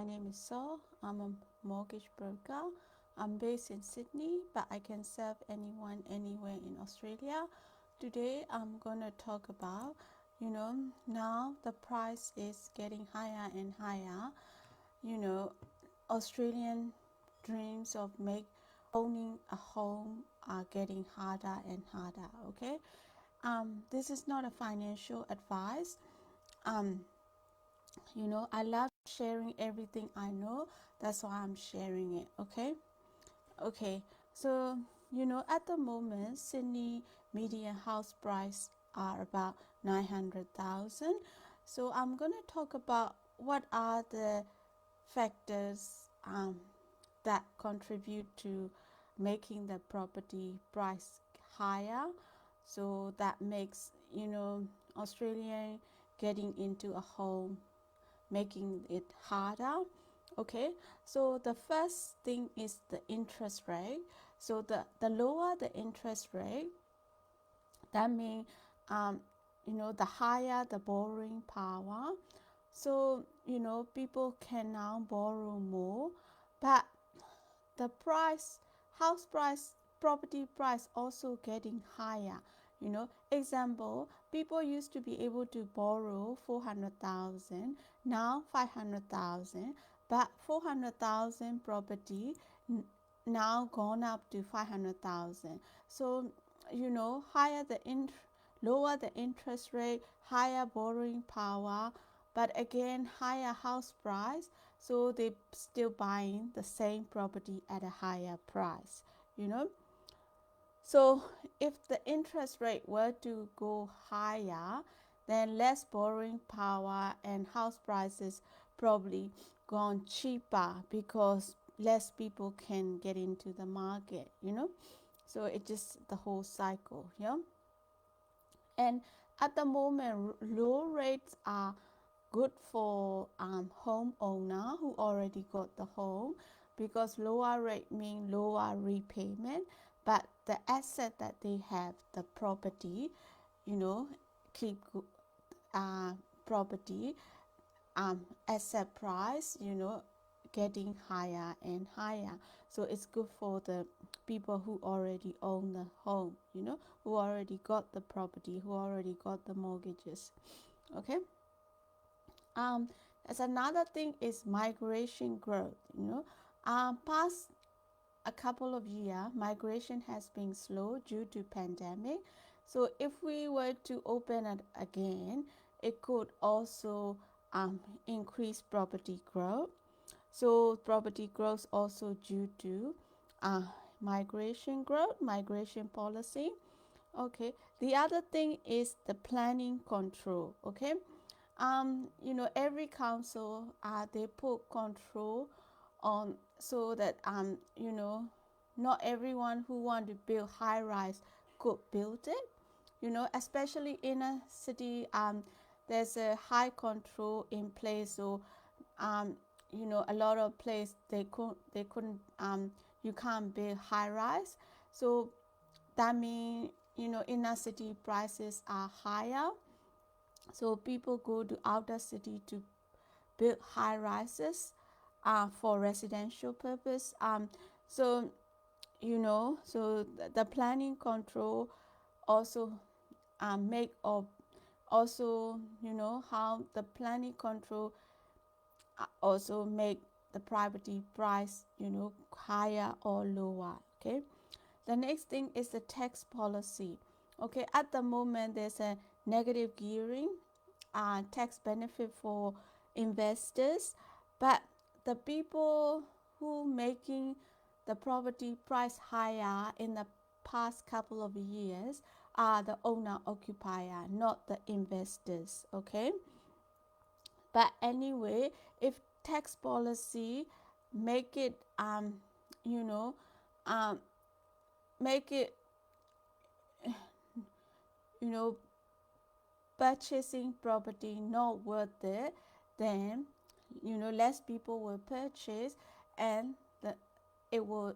name is Saul. I'm a mortgage broker. I'm based in Sydney, but I can serve anyone anywhere in Australia. Today I'm going to talk about, now the price is getting higher and higher. Australian dreams of owning a home are getting harder and harder. Okay, this is not a financial advice. I love sharing everything I know. That's why I'm sharing it. Okay. So at the moment, Sydney median house price are about 900,000. So I'm going to talk about what are the factors that contribute to making the property price higher. So that makes Australian getting into a home making it harder. Okay, so the first thing is the interest rate. So the lower the interest rate, that means the higher the borrowing power. So people can now borrow more, but the house price, property price also getting higher. Example, people used to be able to borrow 400,000, now 500,000, but 400,000 property now gone up to 500,000. So lower the interest rate, higher borrowing power, but again higher house price, so they still buying the same property at a higher price. So if the interest rate were to go higher, then less borrowing power and house prices probably gone cheaper because less people can get into the market. So it's just the whole cycle. And at the moment, low rates are good for homeowner who already got the home, because lower rate mean lower repayment, but the asset that they have, the property, keep property asset price getting higher and higher. So it's good for the people who already own the home, who already got the property, who already got the mortgages. Okay. As another thing is migration growth. Past a couple of years, migration has been slow due to pandemic. So if we were to open it again, it could also increase property growth. So property growth also due to migration growth, migration policy. Okay. The other thing is the planning control. Okay. Every council they put control on, so that not everyone who want to build high rise could build it. Especially in a city, there's a high control in place. So a lot of place they couldn't you can't build high rise. So that means inner city prices are higher. So people go to outer city to build high rises for residential purpose. So the planning control also make or also how the planning control also make the property price higher or lower. Okay. The next thing is the tax policy. Okay, at the moment there's a negative gearing tax benefit for investors, but the people who making the property price higher in the past couple of years are the owner occupier, not the investors. Okay, but anyway, if tax policy make it make it purchasing property not worth it, then less people will purchase, and it will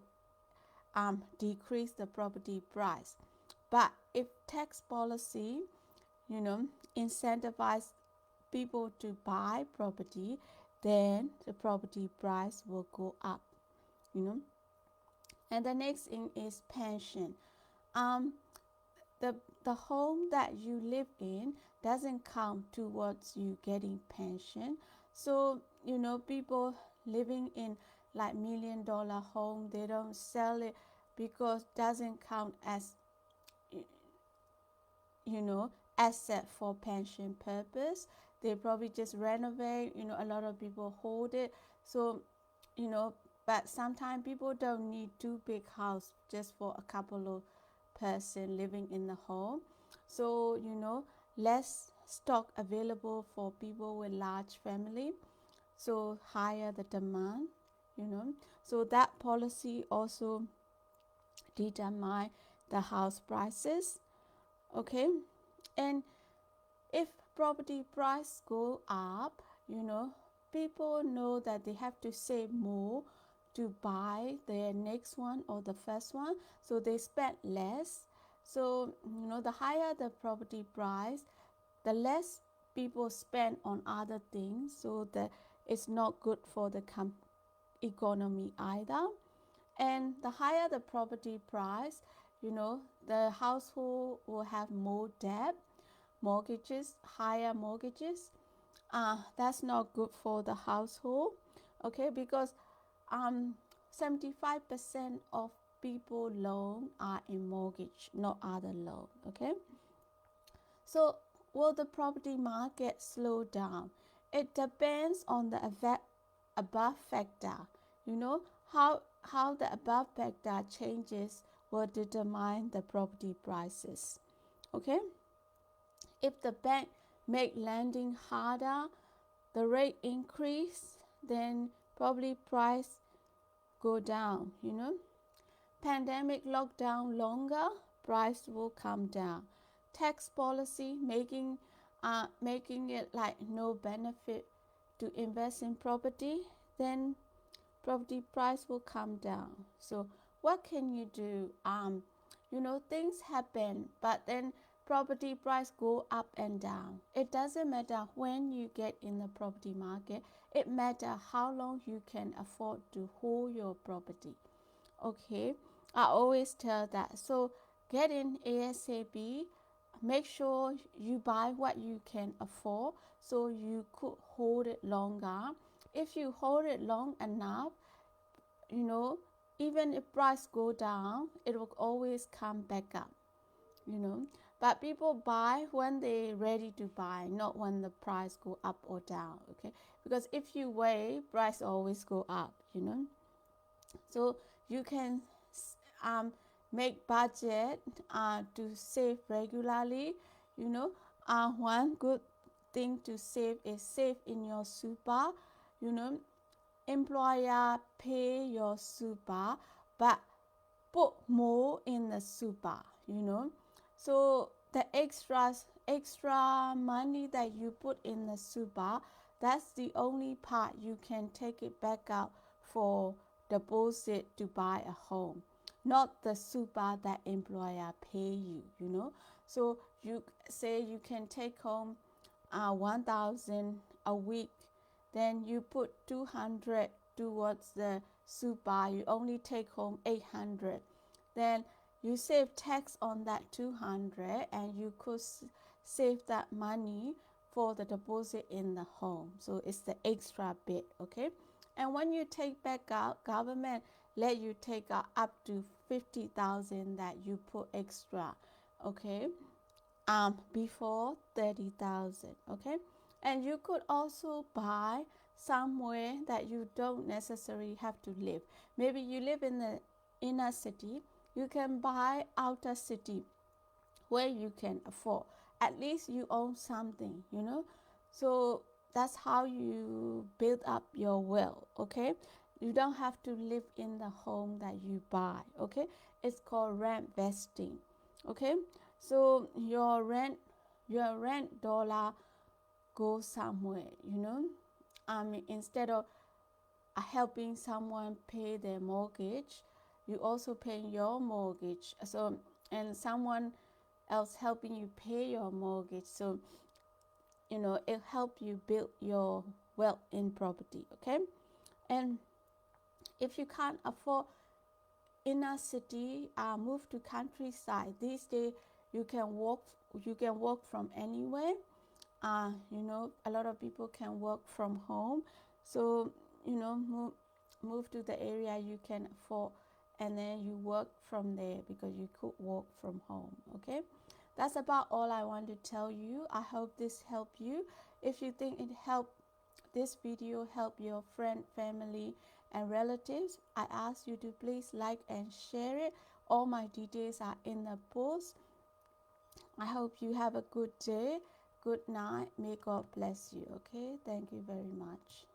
decrease the property price. But if tax policy incentivize people to buy property, then the property price will go up, you know. And the next thing is pension. The home that you live in doesn't count towards you getting pension. So, you know, people living in like $1 million home, they don't sell it because doesn't count as, you know, asset for pension purpose. They probably just renovate, you know, a lot of people hold it. So, you know, but sometimes people don't need too big house just for a couple of person living in the home. So, you know, less stock available for people with large family, so higher the demand, you know. So that policy also determine the house prices, okay. And if property price go up, you know, people know that they have to save more to buy their next one or the first one, so they spend less. So, you know, the higher the property price, the less people spend on other things, so that it's not good for the economy either. And the higher the property price, you know, the household will have more debt, mortgages, higher mortgages. That's not good for the household, okay, because 75% of people loan are in mortgage, not other loan, okay. So will the property market slow down? It depends on the above factor. You know, how the above factor changes will determine the property prices, okay. If the bank make lending harder, the rate increase, then probably price go down, you know. Pandemic lockdown longer, price will come down. Tax policy making it like no benefit to invest in property, then property price will come down. So what can you do? You know, things happen, but then property price go up and down. It doesn't matter when you get in the property market. It matters how long you can afford to hold your property, okay. I always tell that. So get in ASAP. Make sure you buy what you can afford so you could hold it longer. If you hold it long enough, you know, even if price go down, it will always come back up, you know. But people buy when they ready to buy, not when the price go up or down, okay. Because if you wait, price always go up, you know. So you can make budget to save regularly, you know. One good thing to save is save in your super, you know. Employer pay your super, but put more in the super, you know. So the extra money that you put in the super, that's the only part you can take it back out for deposit to buy a home, not the super that employer pay you, you know. So you say you can take home 1,000 a week, then you put 200 towards the super, you only take home 800. Then you save tax on that 200, and you could save that money for the deposit in the home. So it's the extra bit, okay. And when you take back out, government let you take out up to 50,000 that you put extra, okay. Before 30,000, okay. And you could also buy somewhere that you don't necessarily have to live. Maybe you live in the inner city, you can buy outer city where you can afford. At least you own something, you know. So that's how you build up your wealth, okay. You don't have to live in the home that you buy, okay. It's called rent vesting, okay. So your rent dollar goes somewhere, you know. Instead of helping someone pay their mortgage, you also pay your mortgage. So, and someone else helping you pay your mortgage. So, you know, it help you build your well in property. Okay, and if you can't afford inner city, move to countryside. These days you can work from anywhere. You know, a lot of people can work from home, so you know, move to the area you can afford, and then you work from there because you could work from home. Okay, that's about all I want to tell you. I hope this helped you. If you think it helped, this video help your friend, family, and relatives, I ask you to please like and share it. All my details are in the post. I hope you have a good day. Good night. May God bless you. Okay, thank you very much.